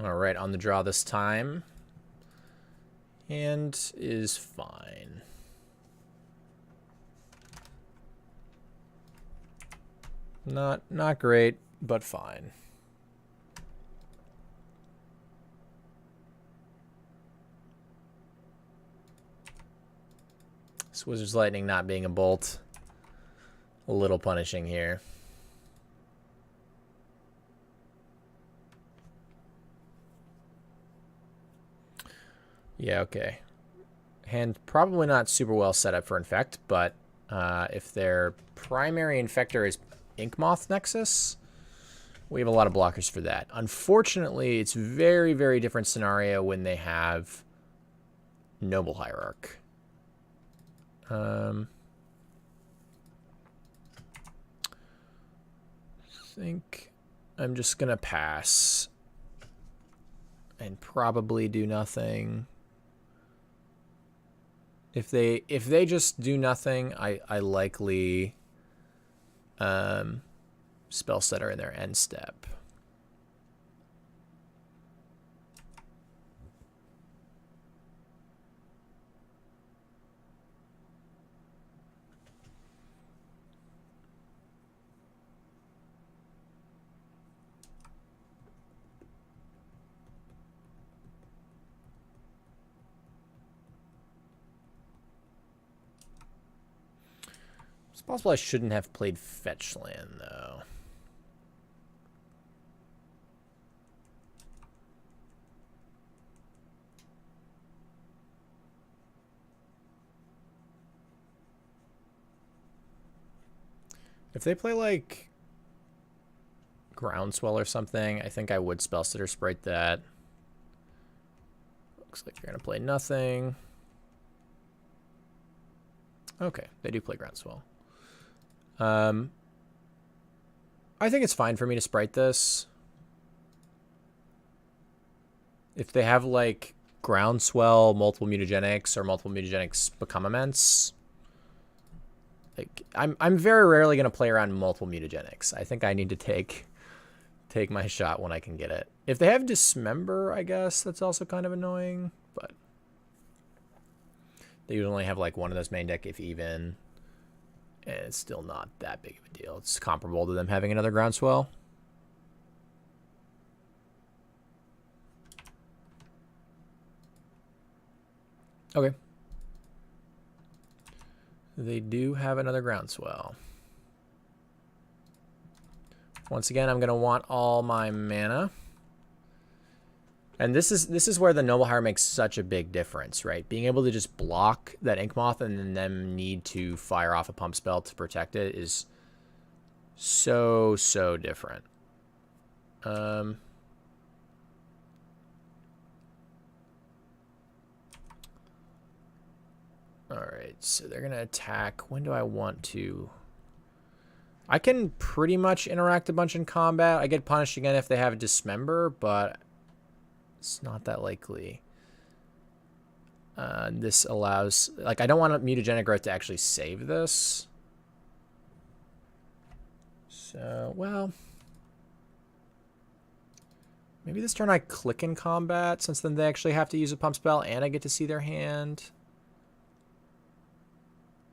All right, on the draw this time. And is fine. Not great, but fine. This Wizard's Lightning not being a bolt. A little punishing here. Yeah, okay. Hand probably not super well set up for Infect, but if their primary Infector is Inkmoth Nexus, we have a lot of blockers for that. Unfortunately, it's very, very different scenario when they have Noble Hierarch. I think I'm just gonna pass and probably do nothing. If they just do nothing, I likely spell setter in their end step. It's possible I shouldn't have played Fetch Land, though. If they play, like, Groundswell or something, I think I would Spellstutter Sprite that. Looks like you're going to play nothing. Okay, they do play Groundswell. I think it's fine for me to Sprite this. If they have, like, Groundswell, multiple mutagenics, or multiple mutagenics become immense, like, I'm very rarely going to play around multiple mutagenics. I think I need to take my shot when I can get it. If they have Dismember, I guess that's also kind of annoying, but they usually only have, like, one of those main deck, if even. And it's still not that big of a deal. It's comparable to them having another Groundswell. Okay. They do have another Groundswell. Once again, I'm going to want all my mana. And this is where the Noble Hire makes such a big difference, right? Being able to just block that Inkmoth and then need to fire off a pump spell to protect it is so different. All right, so they're going to attack. When do I want to? I can pretty much interact a bunch in combat. I get punished again if they have a Dismember, but it's not that likely. This allows, like, I don't want a mutagenic growth to actually save this. So, well, maybe this turn I click in combat, since then they actually have to use a pump spell and I get to see their hand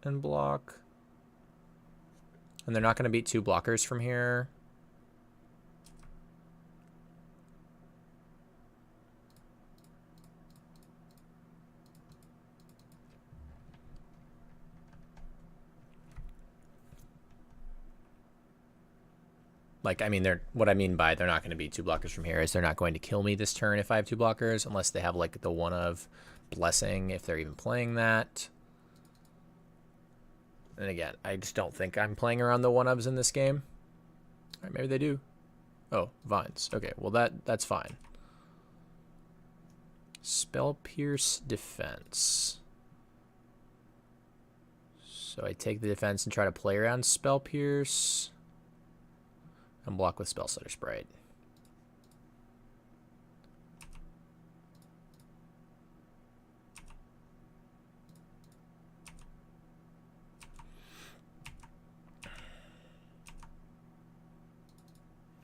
and block. And they're not going to beat 2 blockers from here. Like, I mean, what I mean by they're not going to be 2 blockers from here is they're not going to kill me this turn if I have 2 blockers, unless they have, like, the one of Blessing, if they're even playing that. And again, I just don't think I'm playing around the one-ofs in this game. All right, maybe they do. Oh, Vines. Okay, well, that's fine. Spell Pierce Defense. So I take the defense and try to play around Spell Pierce. And block with Spellstutter Sprite.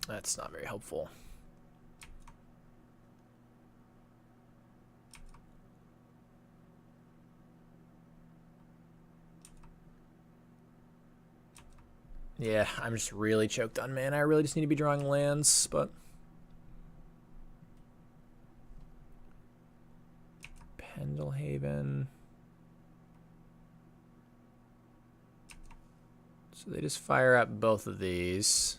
That's not very helpful. Yeah, I'm just really choked on mana. I really just need to be drawing lands, but... Pendlehaven. So they just fire up both of these.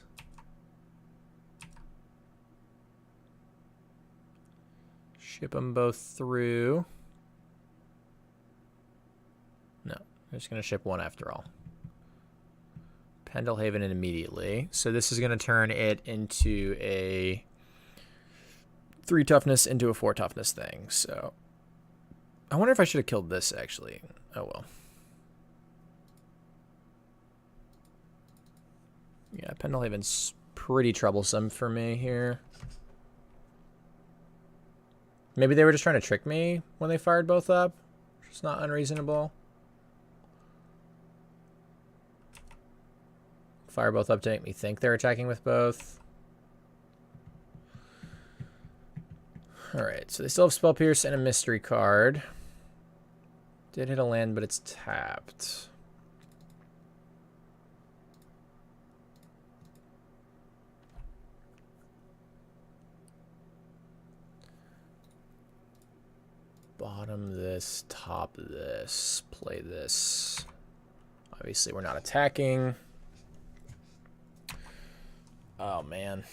Ship them both through. No, they're just going to ship one after all. Pendlehaven in immediately. So this is going to turn it into a 3 toughness into a 4 toughness thing. So I wonder if I should have killed this, actually. Oh, well. Yeah, Pendlehaven's pretty troublesome for me here. Maybe they were just trying to trick me when they fired both up. It's not unreasonable. Fire both up to make me think they're attacking with both. Alright, so they still have Spell Pierce and a mystery card. Did hit a land, but it's tapped. Bottom this, top this, play this. Obviously, we're not attacking. Oh, man.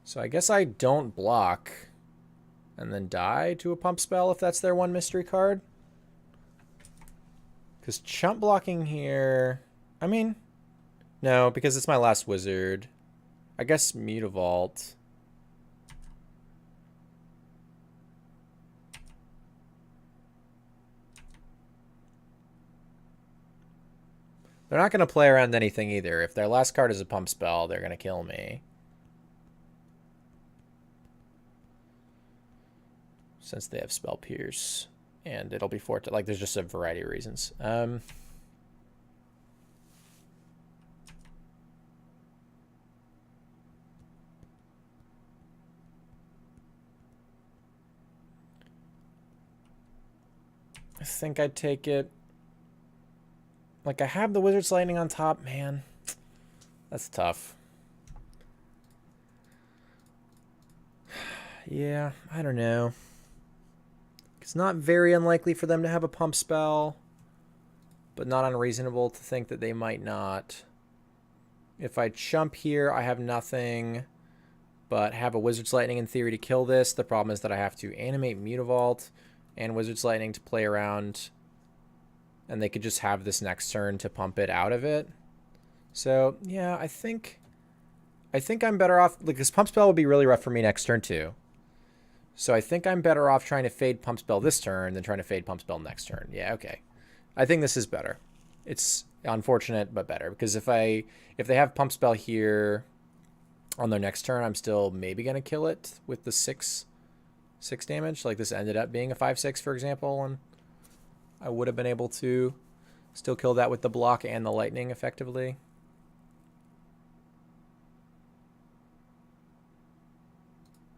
So I guess I don't block and then die to a pump spell if that's their one mystery card. Because chump blocking here... I mean, no, because it's my last wizard. I guess Mutavault. They're not going to play around anything either. If their last card is a pump spell, they're going to kill me. Since they have Spell Pierce. And it'll be 4... Like, there's just a variety of reasons. I think I'd take it. Like, I have the Wizard's Lightning on top. Man, that's tough. Yeah, I don't know. It's not very unlikely for them to have a pump spell, but not unreasonable to think that they might not. If I chump here, I have nothing, but have a Wizard's Lightning in theory to kill this. The problem is that I have to animate Mutavault and Wizard's Lightning to play around, and they could just have this next turn to pump it out of it. So, yeah, I think I'm better off... Like, this pump spell would be really rough for me next turn, too. So I think I'm better off trying to fade pump spell this turn than trying to fade pump spell next turn. Yeah, okay. I think this is better. It's unfortunate, but better. Because if they have pump spell here on their next turn, I'm still maybe going to kill it with the 6 damage. Like, this ended up being a 5/6, for example, and I would have been able to still kill that with the block and the lightning effectively.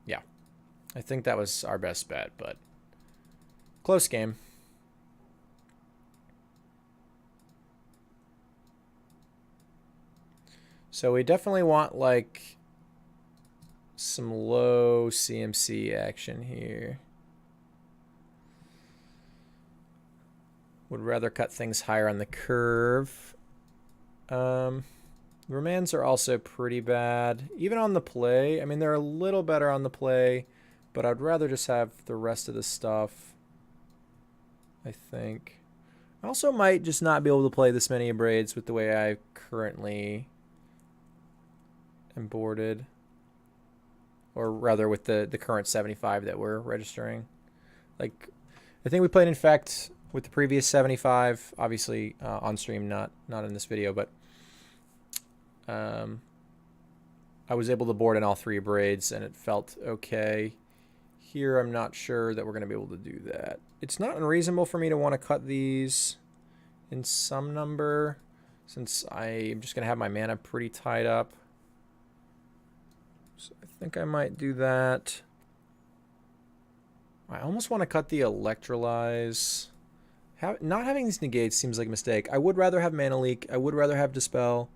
Yeah. I think that was our best bet, but close game. So we definitely want, like, some low CMC action here. Would rather cut things higher on the curve. Remands are also pretty bad. Even on the play. I mean, they're a little better on the play, but I'd rather just have the rest of the stuff, I think. I also might just not be able to play this many Abrades with the way I currently am boarded. Or rather with the current 75 that we're registering. Like, I think we played Infect with the previous 75, obviously on stream, not in this video, but I was able to board in all 3 Abrades and it felt okay. Here, I'm not sure that we're going to be able to do that. It's not unreasonable for me to want to cut these in some number, since I'm just going to have my mana pretty tied up. So I think I might do that. I almost want to cut the Electrolyze Not having these negates seems like a mistake. I would rather have Mana Leak. I would rather have Dispel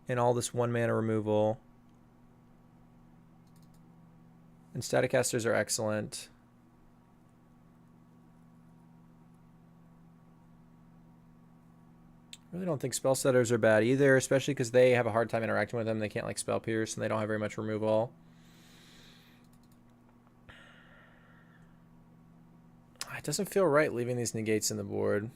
and all this 1 mana removal. And Staticasters are excellent. I really don't think Spell Setters are bad either, especially because they have a hard time interacting with them. They can't like Spell Pierce, and they don't have very much removal. It doesn't feel right leaving these negates in the board.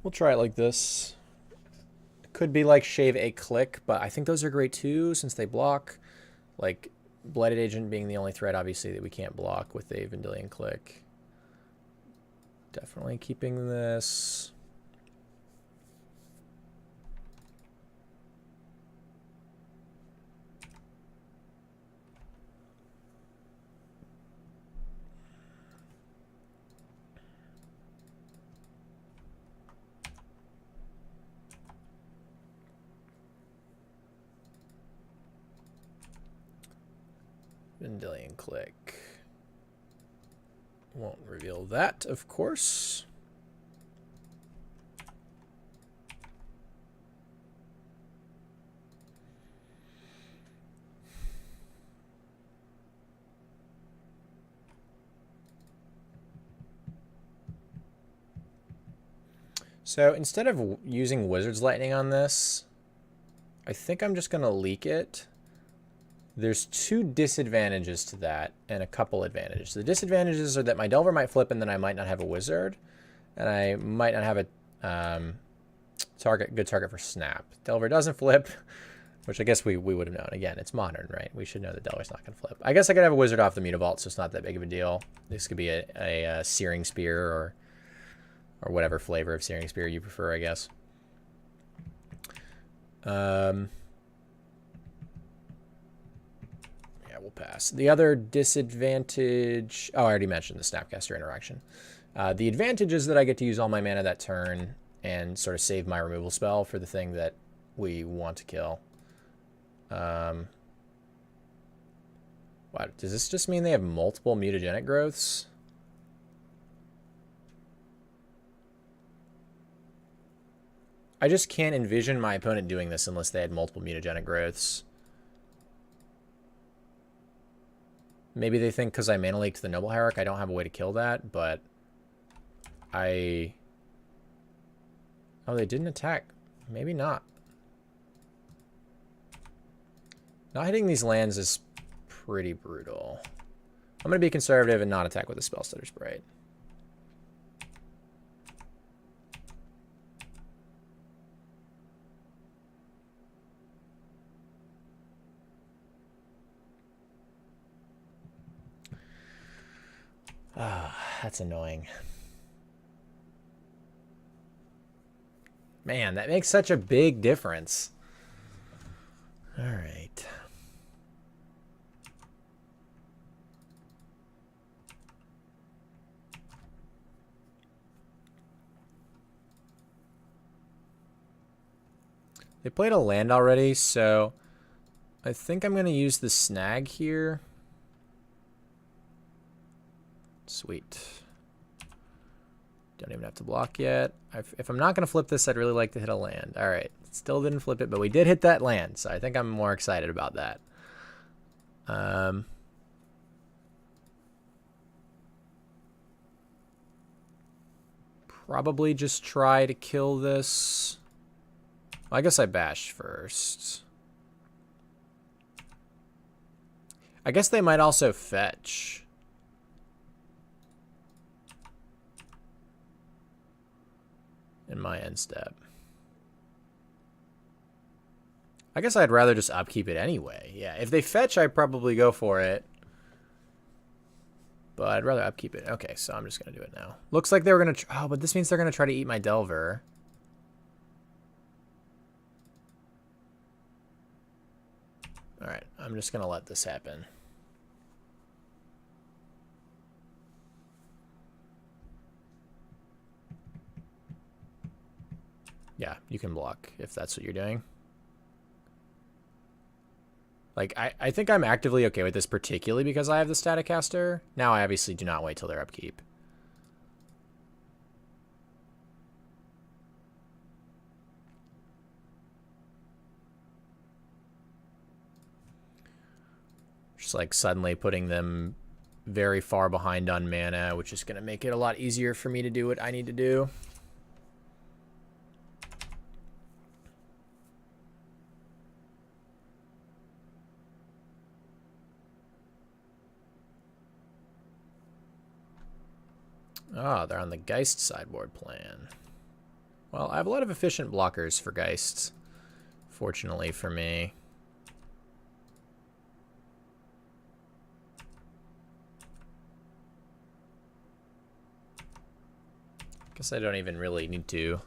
We'll try it like this. It could be like Shave a Click, but I think those are great too since they block. Like Blighted Agent being the only threat, obviously, that we can't block with a Vendilion Click. Definitely keeping this. Vendilion Click. Won't reveal that, of course. So instead of using Wizard's Lightning on this, I think I'm just going to leak it. There's 2 disadvantages to that and a couple advantages. The disadvantages are that my Delver might flip and then I might not have a Wizard. And I might not have a good target for Snap. Delver doesn't flip, which I guess we would have known. Again, it's modern, right? We should know that Delver's not going to flip. I guess I could have a Wizard off the Mutavault, so it's not that big of a deal. This could be a Searing Spear or whatever flavor of Searing Spear you prefer, I guess. We'll pass. The other disadvantage... Oh, I already mentioned the Snapcaster interaction. The advantage is that I get to use all my mana that turn and sort of save my removal spell for the thing that we want to kill. What? Does this just mean they have multiple mutagenic growths? I just can't envision my opponent doing this unless they had multiple mutagenic growths. Maybe they think because I Mana Leaked the Noble Hierarch, I don't have a way to kill that, but Oh, they didn't attack. Maybe not. Not hitting these lands is pretty brutal. I'm going to be conservative and not attack with a Spell Stutter Sprite. Ah, that's annoying. Man, that makes such a big difference. All right. They played a land already, so I think I'm going to use the snag here. Sweet. Don't even have to block yet. If I'm not going to flip this, I'd really like to hit a land. All right. Still didn't flip it, but we did hit that land, so I think I'm more excited about that. Probably just try to kill this. Well, I guess I bash first. I guess they might also fetch. In my end step. I guess I'd rather just upkeep it anyway. Yeah, if they fetch, I'd probably go for it. But I'd rather upkeep it. Okay, so I'm just going to do it now. Looks like they were going to... Oh, but this means they're going to try to eat my Delver. Alright, I'm just going to let this happen. Yeah, you can block if that's what you're doing. Like, I think I'm actively okay with this, particularly because I have the Staticaster. Now I obviously do not wait till their upkeep. Just like suddenly putting them very far behind on mana, which is going to make it a lot easier for me to do what I need to do. Oh, they're on the Geist sideboard plan. Well, I have a lot of efficient blockers for Geists, fortunately for me. Guess I don't even really need to.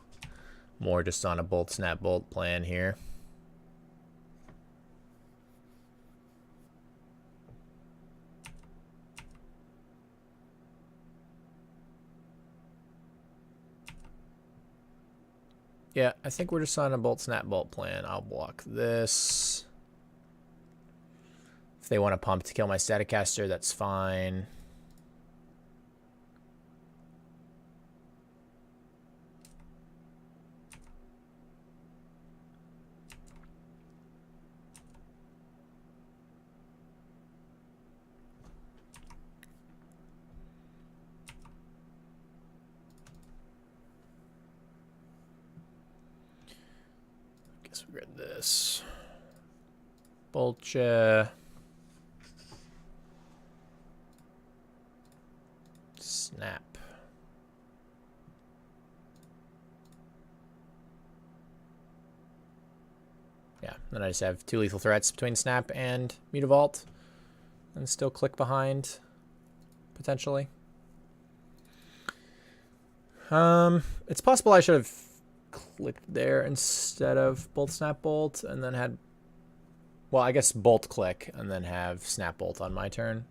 More just on a bolt, snap, bolt plan here. Yeah, I think we're just on a bolt, snap, bolt plan. I'll block this. If they want to pump to kill my Staticaster, that's fine. Guess we read this. Bolcha. Snap. Yeah, then I just have 2 lethal threats between Snap and Mutavault. And still click behind, potentially. It's possible I should have clicked there instead of Bolt, Snap, Bolt, and then had... Well, I guess Bolt click, and then have Snap Bolt on my turn.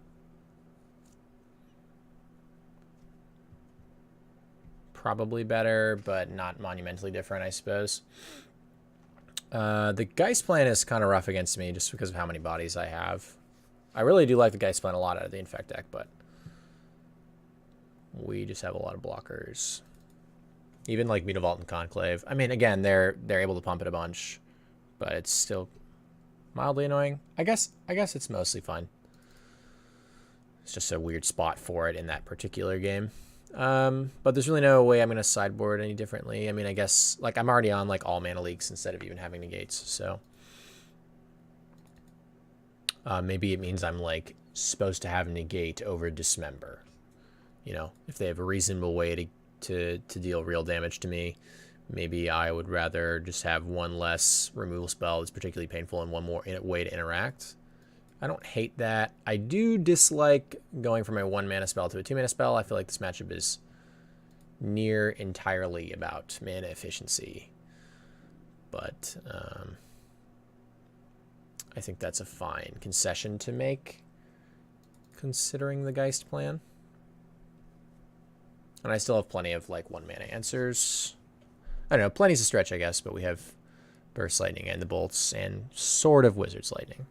Probably better, but not monumentally different, I suppose. The Geist plan is kind of rough against me just because of how many bodies I have. I really do like the Geist plan a lot out of the Infect deck, but we just have a lot of blockers. Even like Mutavault and Conclave. I mean, again, they're able to pump it a bunch, but it's still mildly annoying. I guess it's mostly fun. It's just a weird spot for it in that particular game. But there's really no way I'm going to sideboard any differently. I mean, I guess, like, I'm already on, like, all mana leaks instead of even having negates, so. Maybe it means I'm, like, supposed to have negate over dismember. You know, if they have a reasonable way to deal real damage to me, maybe I would rather just have one less removal spell that's particularly painful and one more way to interact. I don't hate that. I do dislike going from a 1 mana spell to a 2 mana spell. I feel like this matchup is near entirely about mana efficiency. But I think that's a fine concession to make, considering the Geist plan. And I still have plenty of, like, 1 mana answers. I don't know, plenty's a stretch, I guess, but we have Burst Lightning and the Bolts and sort of Wizard's Lightning.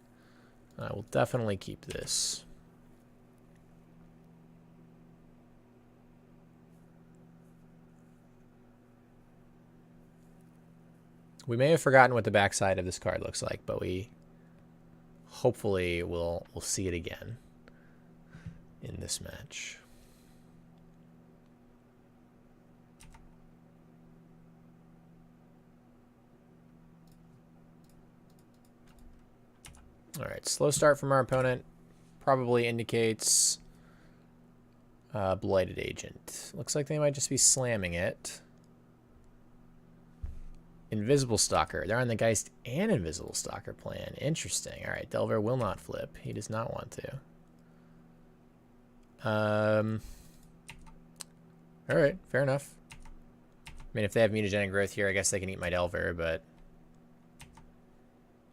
I will definitely keep this. We may have forgotten what the backside of this card looks like, but we hopefully we'll see it again in this match. All right, slow start from our opponent probably indicates Blighted Agent. Looks like they might just be slamming it. Invisible Stalker. They're on the Geist and Invisible Stalker plan. Interesting. All right, Delver will not flip. He does not want to. All right, fair enough. I mean, if they have mutagenic growth here, I guess they can eat my Delver, but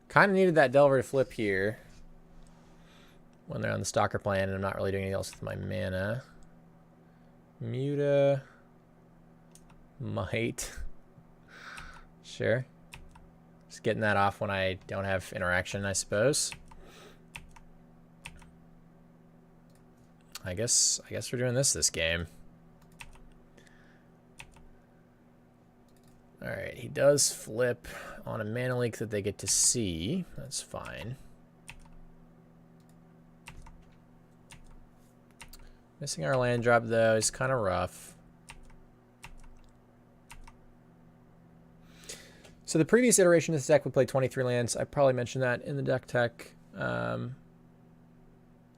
kind of needed that Delver to flip here when they're on the Stalker plan, and I'm not really doing anything else with my mana. Muta might. Sure. Just getting that off when I don't have interaction, I suppose. I guess we're doing this game. All right, he does flip on a mana leak that they get to see. That's fine. Missing our land drop, though, is kind of rough. So the previous iteration of this deck would play 23 lands. I probably mentioned that in the deck tech.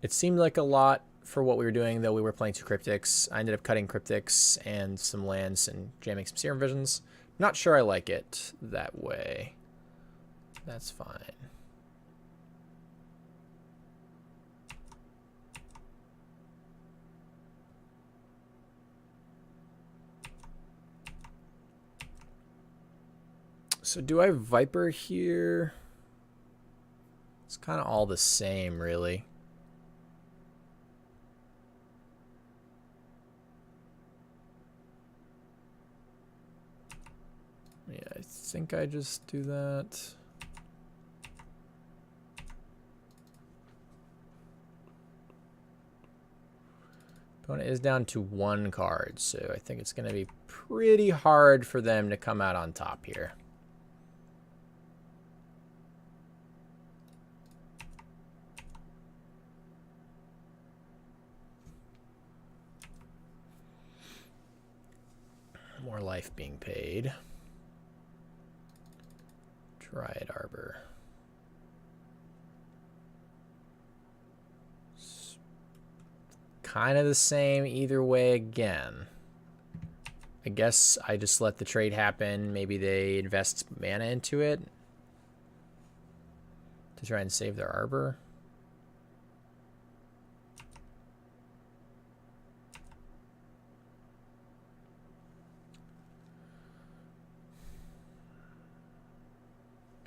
It seemed like a lot for what we were doing, though we were playing 2 Cryptics. I ended up cutting Cryptics and some lands and jamming some Serum Visions. Not sure I like it that way. That's fine. So do I Viper here? It's kind of all the same, really. Yeah, I think I just do that. Opponent is down to 1 card, so I think it's going to be pretty hard for them to come out on top here. More life being paid. Dryad Arbor. Kind of the same either way again. I guess I just let the trade happen. Maybe they invest mana into it to try and save their Arbor.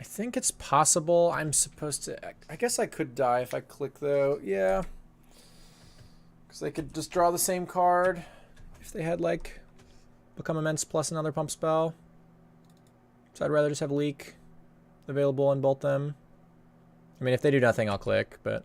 I think it's possible I'm supposed to... I guess I could die if I click, though. Yeah. Because they could just draw the same card if they had, like, Become Immense plus another pump spell. So I'd rather just have Leak available and bolt them. I mean, if they do nothing, I'll click, but...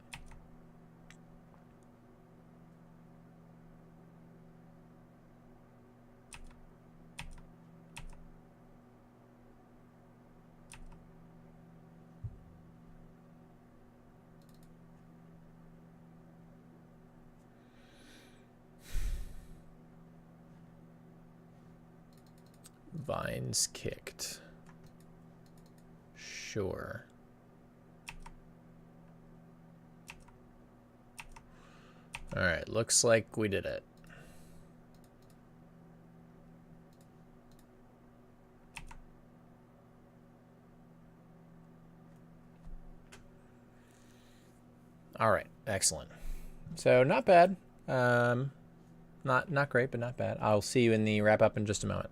Vines kicked. Sure. Alright, looks like we did it. Alright, excellent. So, not bad. Not great, but not bad. I'll see you in the wrap-up in just a moment.